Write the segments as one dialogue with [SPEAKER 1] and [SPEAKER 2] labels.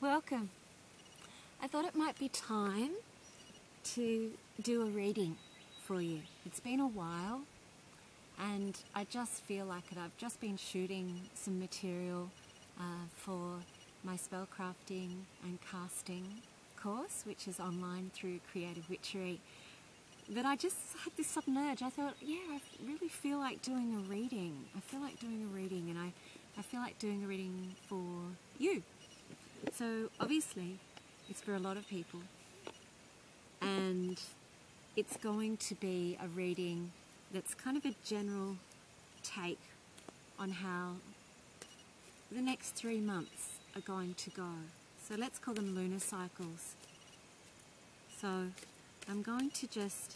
[SPEAKER 1] Welcome. I thought it might be time to do a reading for you. It's been a while and I just feel like it. I've just been shooting some material for my spellcrafting and casting course, which is online through Creative Witchery. But I just had this sudden urge. I thought, yeah, I really feel like doing a reading. I feel like doing a reading, and I feel like doing a reading for you. So obviously it's for a lot of people, and it's going to be a reading that's kind of a general take on how the next 3 months are going to go. So let's call them lunar cycles. So I'm going to just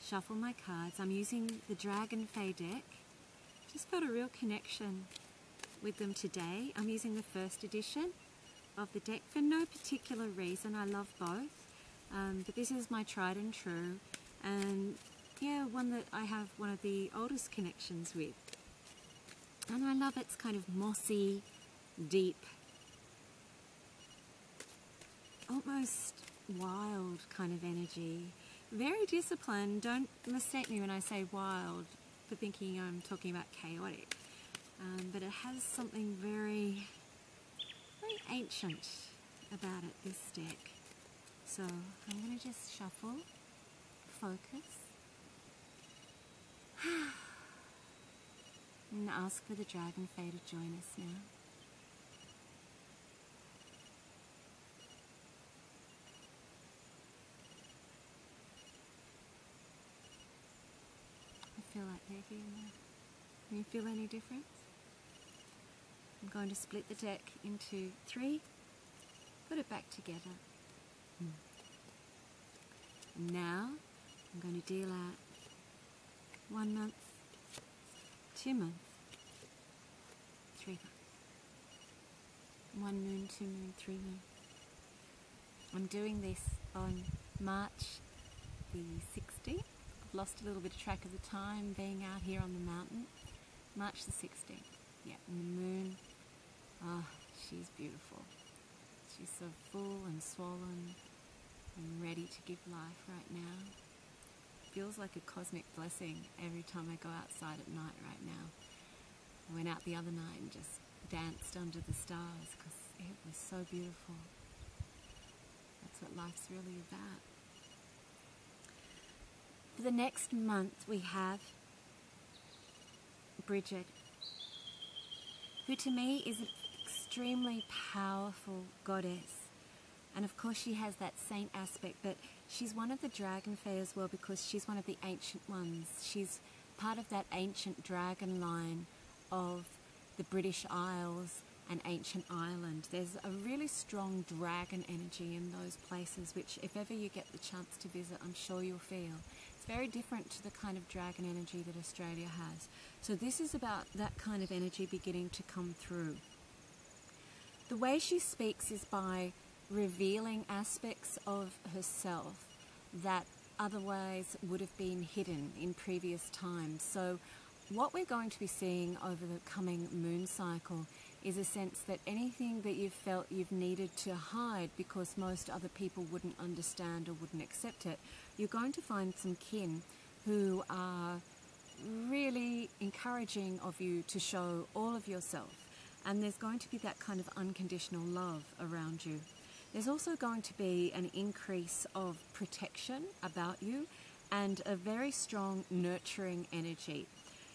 [SPEAKER 1] shuffle my cards. I'm using the Dragonfae deck. Just got a real connection with them today. I'm using the first edition of the deck for no particular reason. I love both, but this is my tried and true, and yeah, one that I have one of the oldest connections with. And I love its kind of mossy, deep, almost wild kind of energy. Very disciplined. Don't mistake me when I say wild for thinking I'm talking about chaotic. But it has something very ancient about it, this deck. So I'm going to just shuffle, focus, and ask for the Dragonfae to join us now. I feel like they're here now. Can you feel any difference? I'm going to split the deck into 3, put it back together. And now I'm going to deal out 1 month, 2 months, 3 months. 1 moon, 2 moon, 3 moon. I'm doing this on March the 16th. I've lost a little bit of track of the time being out here on the mountain. March the 16th. Yeah, and the moon, oh, she's beautiful. She's so full and swollen and ready to give life right now. Feels like a cosmic blessing every time I go outside at night right now. I went out the other night and just danced under the stars because it was so beautiful. That's what life's really about. For the next month we have Bridget, who to me is an extremely powerful goddess. And of course she has that saint aspect, but she's one of the Dragonfae as well because she's one of the ancient ones. She's part of that ancient dragon line of the British Isles and ancient Ireland. There's a really strong dragon energy in those places, which if ever you get the chance to visit, I'm sure you'll feel. It's very different to the kind of dragon energy that Australia has. So this is about that kind of energy beginning to come through. The way she speaks is by revealing aspects of herself that otherwise would have been hidden in previous times. So what we're going to be seeing over the coming moon cycle is a sense that anything that you've felt you've needed to hide because most other people wouldn't understand or wouldn't accept it, you're going to find some kin who are really encouraging of you to show all of yourself. And there's going to be that kind of unconditional love around you. There's also going to be an increase of protection about you and a very strong nurturing energy.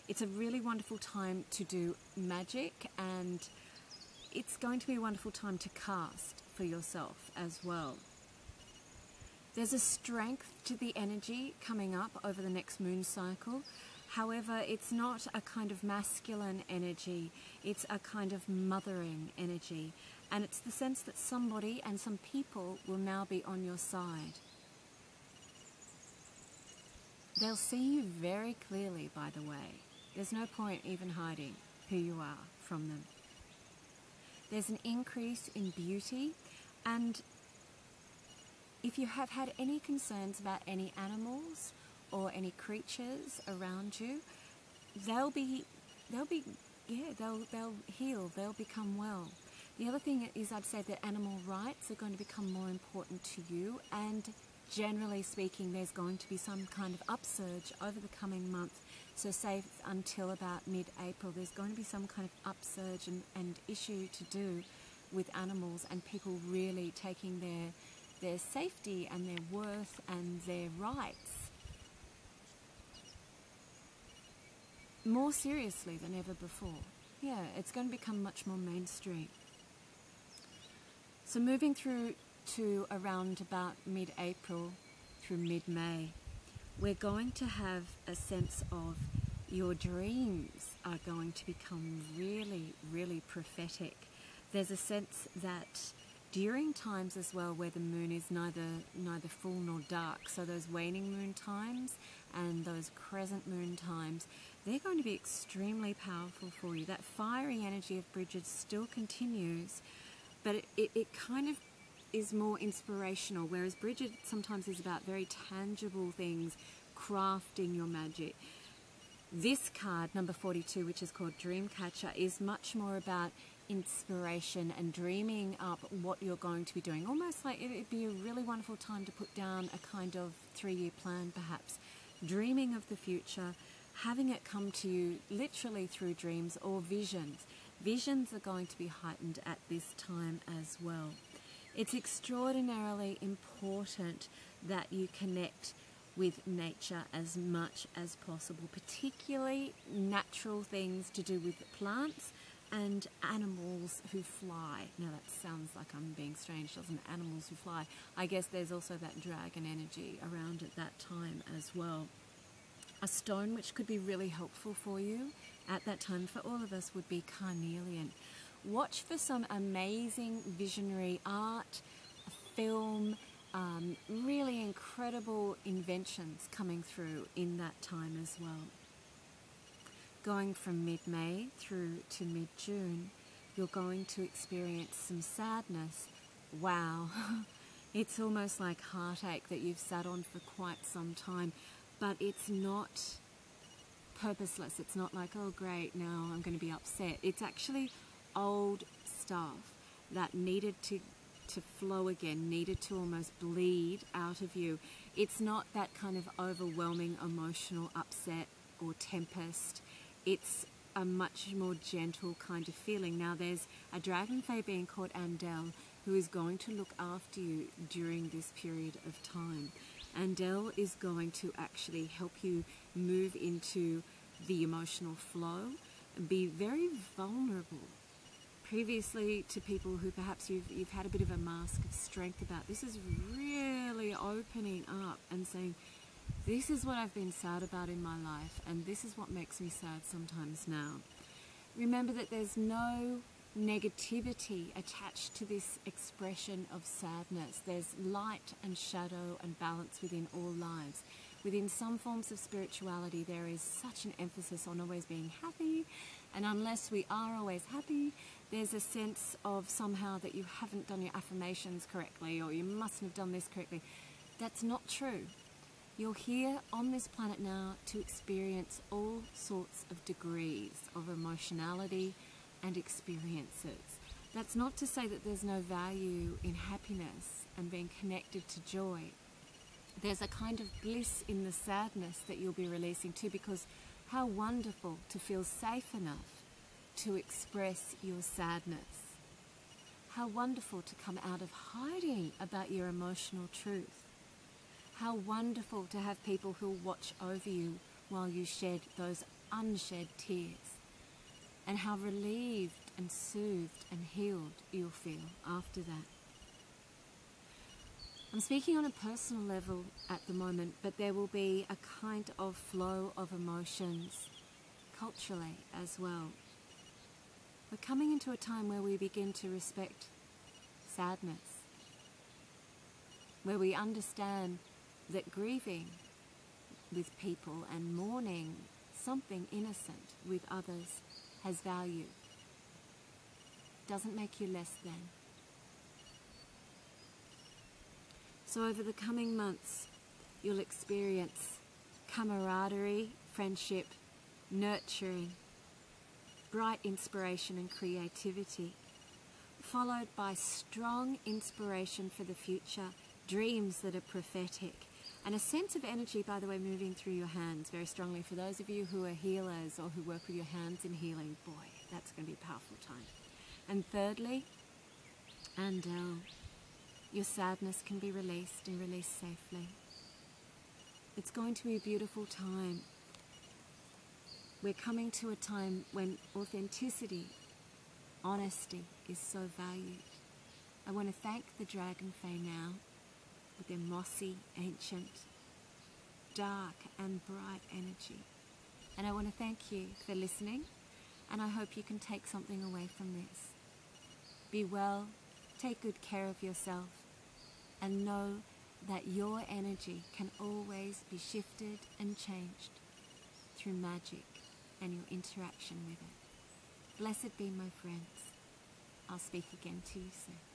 [SPEAKER 1] It's a really wonderful time to do magic, and it's going to be a wonderful time to cast for yourself as well. There's a strength to the energy coming up over the next moon cycle. However, it's not a kind of masculine energy, it's a kind of mothering energy. And it's the sense that somebody and some people will now be on your side. They'll see you very clearly, by the way. There's no point even hiding who you are from them. There's an increase in beauty, and if you have had any concerns about any animals or any creatures around you, they'll heal, they'll become well. The other thing is, I'd say that animal rights are going to become more important to you, and generally speaking, there's going to be some kind of upsurge over the coming month. So say until about mid-April, there's going to be some kind of upsurge and issue to do with animals, and people really taking their safety and their worth and their rights more seriously than ever before. Yeah, it's going to become much more mainstream. So moving through to around about mid-April through mid-May, we're going to have a sense of your dreams are going to become really, really prophetic. There's a sense that during times as well where the moon is neither full nor dark, so those waning moon times and those crescent moon times, they're going to be extremely powerful for you. That fiery energy of Bridget still continues, but it kind of is more inspirational, whereas Bridget sometimes is about very tangible things, crafting your magic. This card, number 42, which is called Dreamcatcher, is much more about inspiration and dreaming up what you're going to be doing. Almost like it'd be a really wonderful time to put down a kind of 3-year plan, perhaps. Dreaming of the future, having it come to you literally through dreams or visions. Visions are going to be heightened at this time as well. It's extraordinarily important that you connect with nature as much as possible, particularly natural things to do with plants and animals who fly. Now that sounds like I'm being strange, doesn't it? Animals who fly. I guess there's also that dragon energy around at that time as well. A stone which could be really helpful for you at that time for all of us would be carnelian. Watch for some amazing visionary art, film, really incredible inventions coming through in that time as well. Going from mid-May through to mid-June, you're going to experience some sadness. Wow, it's almost like heartache that you've sat on for quite some time, but it's not purposeless. It's not like, oh great, now I'm going to be upset. It's actually old stuff that needed to flow again, needed to almost bleed out of you. It's not that kind of overwhelming emotional upset or tempest. It's a much more gentle kind of feeling. Now there's a Dragonfae being called Andel who is going to look after you during this period of time. Andel is going to actually help you move into the emotional flow and be very vulnerable. Previously to people who perhaps you've had a bit of a mask of strength about, this is really opening up and saying, this is what I've been sad about in my life, and this is what makes me sad sometimes now. Remember that there's no negativity attached to this expression of sadness. There's light and shadow and balance within all lives. Within some forms of spirituality, there is such an emphasis on always being happy, and unless we are always happy, there's a sense of somehow that you haven't done your affirmations correctly, or you mustn't have done this correctly. That's not true. You're here on this planet now to experience all sorts of degrees of emotionality and experiences. That's not to say that there's no value in happiness and being connected to joy. There's a kind of bliss in the sadness that you'll be releasing too, because how wonderful to feel safe enough to express your sadness. How wonderful to come out of hiding about your emotional truth. How wonderful to have people who'll watch over you while you shed those unshed tears. And how relieved and soothed and healed you'll feel after that. I'm speaking on a personal level at the moment, but there will be a kind of flow of emotions culturally as well. We're coming into a time where we begin to respect sadness, where we understand that grieving with people and mourning something innocent with others has value. Doesn't make you less than. So over the coming months, you'll experience camaraderie, friendship, nurturing, bright inspiration and creativity. followed by strong inspiration for the future, dreams that are prophetic, and a sense of energy, by the way, moving through your hands very strongly. For those of you who are healers or who work with your hands in healing, boy, that's going to be a powerful time. And thirdly, your sadness can be released and released safely. It's going to be a beautiful time. We're coming to a time when authenticity, honesty is so valued. I want to thank the Dragonfae now with their mossy, ancient, dark and bright energy. And I want to thank you for listening, and I hope you can take something away from this. Be well, take good care of yourself, and know that your energy can always be shifted and changed through magic and your interaction with it. Blessed be, my friends. I'll speak again to you soon.